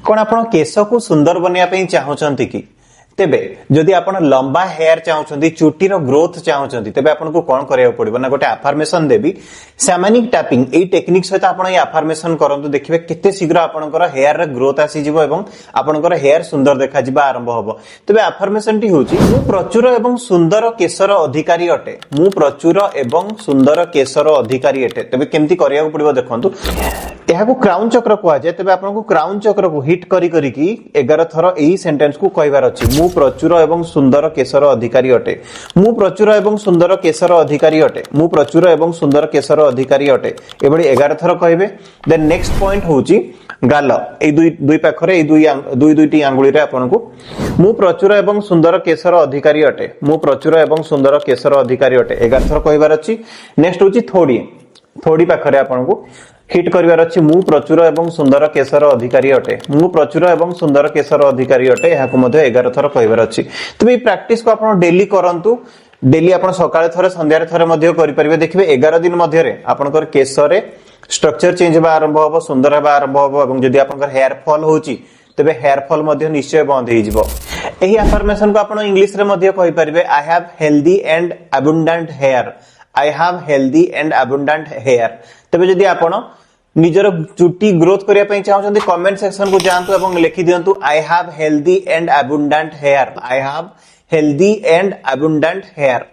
कौन आपण केश को सुंदर बनया पे चाहूचंती कि तेबे जदि आपण लंबा हेयर चाहूचंती चुटीर ग्रोथ चाहूचंती तेबे आपण को कोन करिया पड़िबो ना गोटे अफर्मेशन देबी सैमनिक टैपिंग एई टेक्निक सहित आपण ए अफर्मेशन करंतु देखिबे केते शीघ्र आपनकर हेयर रे ग्रोथ आसी जिवो एवं आपनकर हेयर सुंदर देखा जिबा आरंभ होबो। तेबे अफर्मेशन टी होची मु प्रचुर एवं सुंदर केशर अधिकारी अटे मु प्रचुर एवं सुंदर केशर अधिकारी अटे। तेबे केमती करिया पड़िबो देखंतु एहाको क्राउन चक्र कुआ जाय। तेबे आपनको क्राउन चक्र को हिट करी करी की 11 थर एई सेंटेंस को कहबार अछि मु प्रचुर एवं सुंदर केशर अधिकारी अटे मु प्रचुर एवं सुंदर केशर अधिकारी अटे मु प्रचुर एवं सुंदर केशर अधिकारी अटे एबडी 11 थर कहबे। देन नेक्स्ट पॉइंट होची गाल ए दुई पाखरे ए दुईटी आंगुली रे आपनको मु प्रचुर एवं सुंदर केशर अधिकारी अटे मु प्रचुर एवं सुंदर केशर अधिकारी अटे 11 थर कहबार अछि। नेक्स्ट होची थोड़ी पाखरे आपनको हिट करिवार अछि मु प्रचुर एवं सुंदर केशर अधिकारी अटे मु प्रचुर एवं सुंदर केशर अधिकारी अटे एहाको मध्ये 11 थर कहबार अछि। तबे प्रैक्टिस को आपण डेली करंतु डेली आपण सकाळे थरे संध्यारे थरे मध्ये करि परिबे देखिबे 11 दिन मध्ये रे आपनकर केशरे स्ट्रक्चर चेंज बा आरंभ होबो सुंदर बा आरंभ होबो एवं जदि आपनकर हेयर फॉल होची तबे हेयर फॉल मध्ये निश्चय बंद हे जिवो। एही अफर्मेशन को आपण इंग्लिश रे मध्ये कहि परिबे I have healthy and abundant hair I have healthy and abundant hair. तबे जदि आपण निजर चुटी ग्रोथ करिया पई चाहउछन्ती कमेंट सेक्शन को जानतु एवं लिखि दियंतु I have healthy and abundant hair I have healthy and abundant hair.